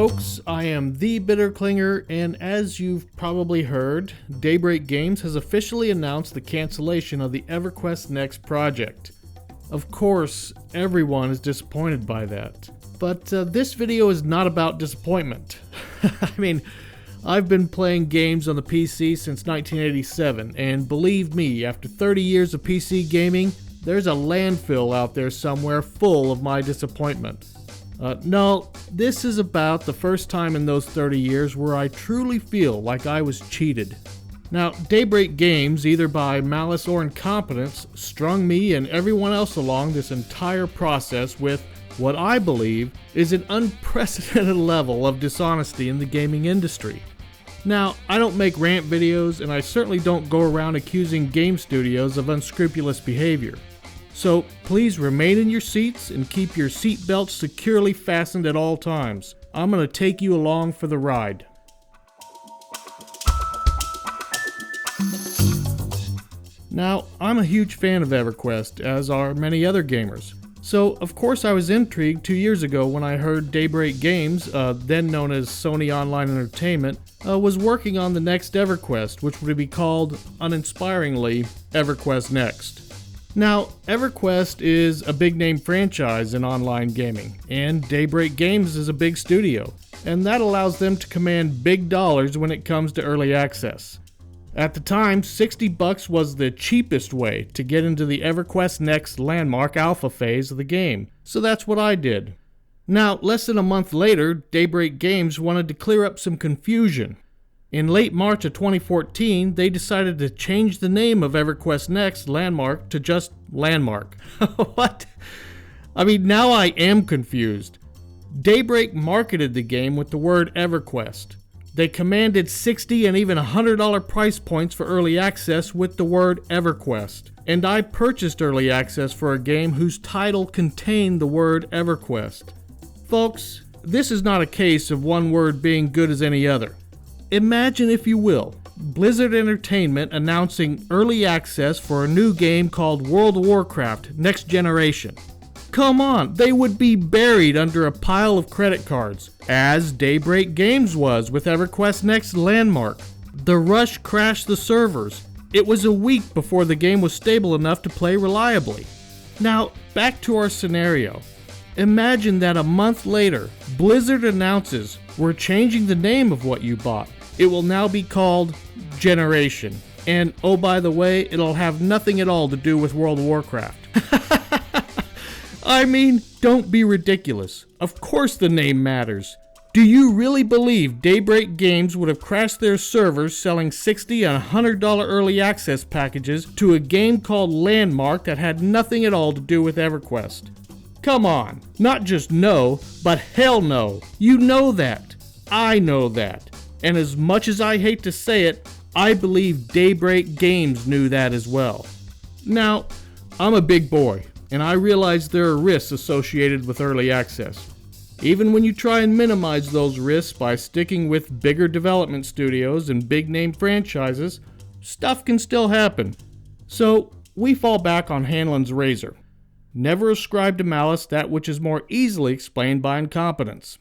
folks, I am the Bitter Clinger, and as you've probably heard, Daybreak Games has officially announced the cancellation of the EverQuest Next project. Of course, everyone is disappointed by that. But this video is not about disappointment. I mean, I've been playing games on the PC since 1987, and believe me, after 30 years of PC gaming, there's a landfill out there somewhere full of my disappointment. No, this is about the first time in those 30 years where I truly feel like I was cheated. Now, Daybreak Games, either by malice or incompetence, strung me and everyone else along this entire process with what I believe is an unprecedented level of dishonesty in the gaming industry. Now, I don't make rant videos, and I certainly don't go around accusing game studios of unscrupulous behavior. So please remain in your seats and keep your seatbelts securely fastened at all times. I'm going to take you along for the ride. Now, I'm a huge fan of EverQuest, as are many other gamers. So, of course, I was intrigued 2 years ago when I heard Daybreak Games, then known as Sony Online Entertainment, was working on the next EverQuest, which would be called, uninspiringly, EverQuest Next. Now, EverQuest is a big-name franchise in online gaming, and Daybreak Games is a big studio, and that allows them to command big dollars when it comes to early access. At the time, $60 was the cheapest way to get into the EverQuest Next Landmark alpha phase of the game, so that's what I did. Now, less than a month later, Daybreak Games wanted to clear up some confusion. In late March of 2014, they decided to change the name of EverQuest Next Landmark to just Landmark. What? I mean, now I am confused. Daybreak marketed the game with the word EverQuest. They commanded $60 and even $100 price points for early access with the word EverQuest. And I purchased early access for a game whose title contained the word EverQuest. Folks, this is not a case of one word being good as any other. Imagine, if you will, Blizzard Entertainment announcing early access for a new game called World of Warcraft Next Generation. Come on, they would be buried under a pile of credit cards, as Daybreak Games was with EverQuest Next Landmark. The rush crashed the servers. It was a week before the game was stable enough to play reliably. Now, back to our scenario. Imagine that a month later, Blizzard announces, we're changing the name of what you bought. It will now be called Generation. And, oh by the way, it'll have nothing at all to do with World of Warcraft. I mean, don't be ridiculous. Of course the name matters. Do you really believe Daybreak Games would have crashed their servers selling $60 and $100 early access packages to a game called Landmark that had nothing at all to do with EverQuest? Come on, not just no, but hell no. You know that. I know that. And as much as I hate to say it, I believe Daybreak Games knew that as well. Now, I'm a big boy, and I realize there are risks associated with early access. Even when you try and minimize those risks by sticking with bigger development studios and big-name franchises, stuff can still happen. So, we fall back on Hanlon's razor. Never ascribe to malice that which is more easily explained by incompetence.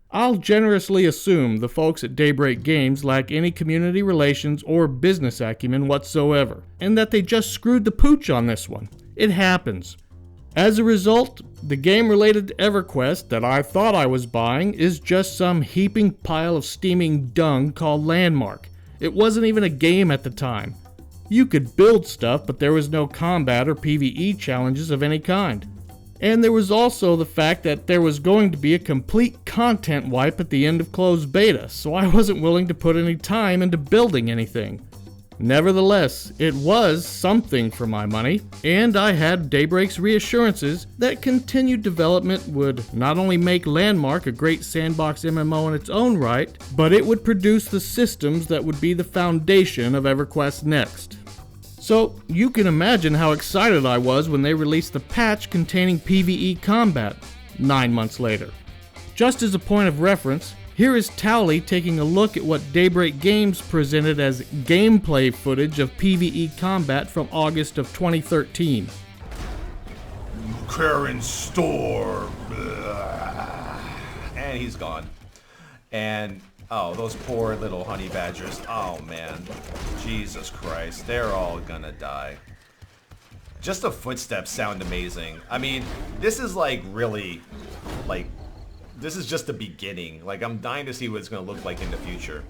I'll generously assume the folks at Daybreak Games lack any community relations or business acumen whatsoever, and that they just screwed the pooch on this one. It happens. As a result, the game related to EverQuest that I thought I was buying is just some heaping pile of steaming dung called Landmark. It wasn't even a game at the time. You could build stuff, but there was no combat or PvE challenges of any kind. And there was also the fact that there was going to be a complete content wipe at the end of closed beta, so I wasn't willing to put any time into building anything. Nevertheless, it was something for my money, and I had Daybreak's reassurances that continued development would not only make Landmark a great sandbox MMO in its own right, but it would produce the systems that would be the foundation of EverQuest Next. So, you can imagine how excited I was when they released the patch containing PvE combat 9 months later. Just as a point of reference, here is Towley taking a look at what Daybreak Games presented as gameplay footage of PvE combat from August of 2013. Current store. And he's gone. And, oh, those poor little honey badgers. Oh, man. Jesus Christ. They're all gonna die. Just the footsteps sound amazing. I mean, this is like really, like, this is just the beginning. Like, I'm dying to see what it's gonna look like in the future.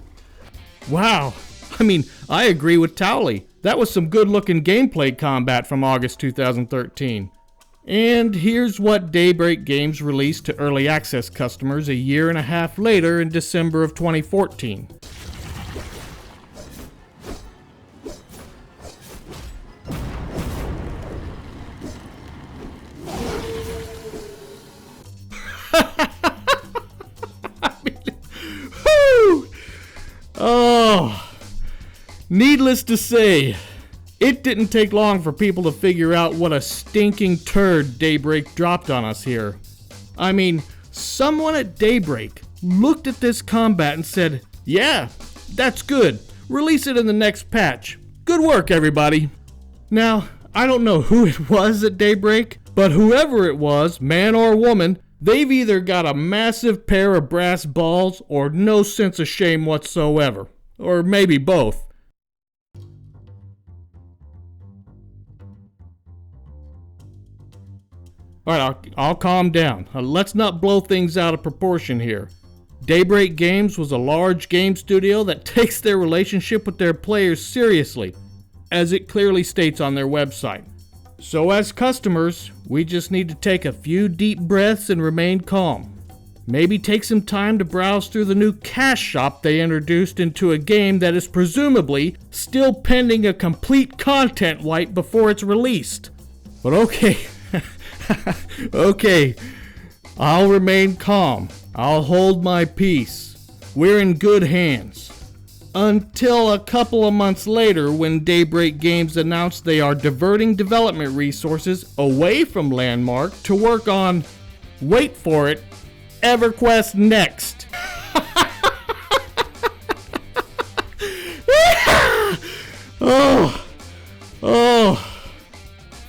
Wow. I mean, I agree with Towley. That was some good-looking gameplay combat from August 2013. And here's what Daybreak Games released to early access customers a year and a half later in December of 2014. Oh, needless to say, it didn't take long for people to figure out what a stinking turd Daybreak dropped on us here. I mean, someone at Daybreak looked at this combat and said, yeah, that's good. Release it in the next patch. Good work, everybody. Now, I don't know who it was at Daybreak, but whoever it was, man or woman, they've either got a massive pair of brass balls or no sense of shame whatsoever. Or maybe both. Alright, I'll calm down. Let's not blow things out of proportion here. Daybreak Games was a large game studio that takes their relationship with their players seriously, as it clearly states on their website. So as customers, we just need to take a few deep breaths and remain calm. Maybe take some time to browse through the new cash shop they introduced into a game that is presumably still pending a complete content wipe before it's released. But okay, okay, I'll remain calm. I'll hold my peace. We're in good hands. Until a couple of months later when Daybreak Games announced they are diverting development resources away from Landmark to work on, wait for it, EverQuest Next.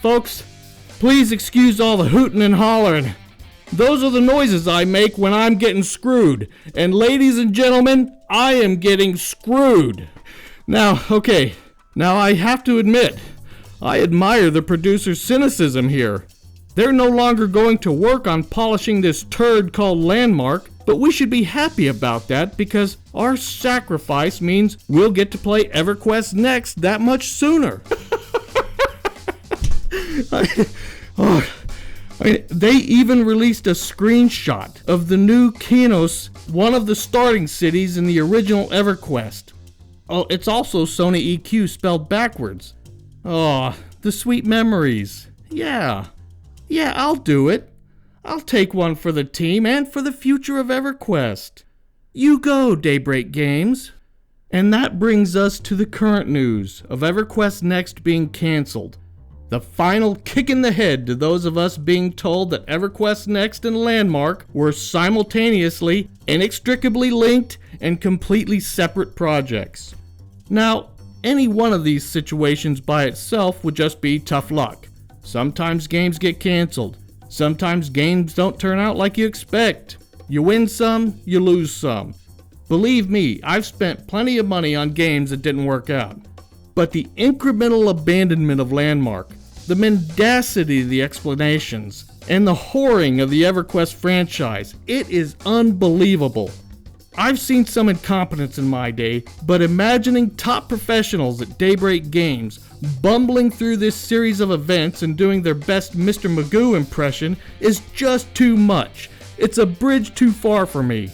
Folks, please excuse all the hooting and hollering. Those are the noises I make when I'm getting screwed. And ladies and gentlemen, I am getting screwed. Now, okay, I have to admit, I admire the producer's cynicism here. They're no longer going to work on polishing this turd called Landmark, but we should be happy about that because our sacrifice means we'll get to play EverQuest Next that much sooner. They even released a screenshot of the new Kinos, one of the starting cities in the original EverQuest. Oh, it's also Sony EQ spelled backwards. Oh, the sweet memories. Yeah, I'll do it. I'll take one for the team and for the future of EverQuest. You go, Daybreak Games. And that brings us to the current news of EverQuest Next being cancelled. The final kick in the head to those of us being told that EverQuest Next and Landmark were simultaneously, inextricably linked, and completely separate projects. Now, any one of these situations by itself would just be tough luck. Sometimes games get canceled. Sometimes games don't turn out like you expect. You win some, you lose some. Believe me, I've spent plenty of money on games that didn't work out. But the incremental abandonment of Landmark, the mendacity of the explanations, and the whoring of the EverQuest franchise, it is unbelievable. I've seen some incompetence in my day, but imagining top professionals at Daybreak Games bumbling through this series of events and doing their best Mr. Magoo impression is just too much. It's a bridge too far for me.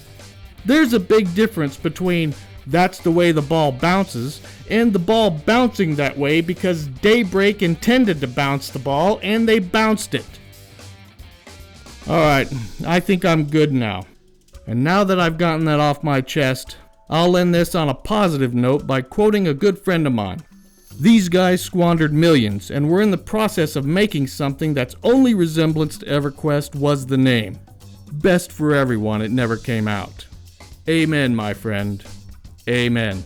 There's a big difference between that's the way the ball bounces and the ball bouncing that way because Daybreak intended to bounce the ball and they bounced it. Alright, I think I'm good now. And now that I've gotten that off my chest, I'll end this on a positive note by quoting a good friend of mine. These guys squandered millions and were in the process of making something that's only resemblance to EverQuest was the name. Best for everyone it never came out. Amen, my friend. Amen.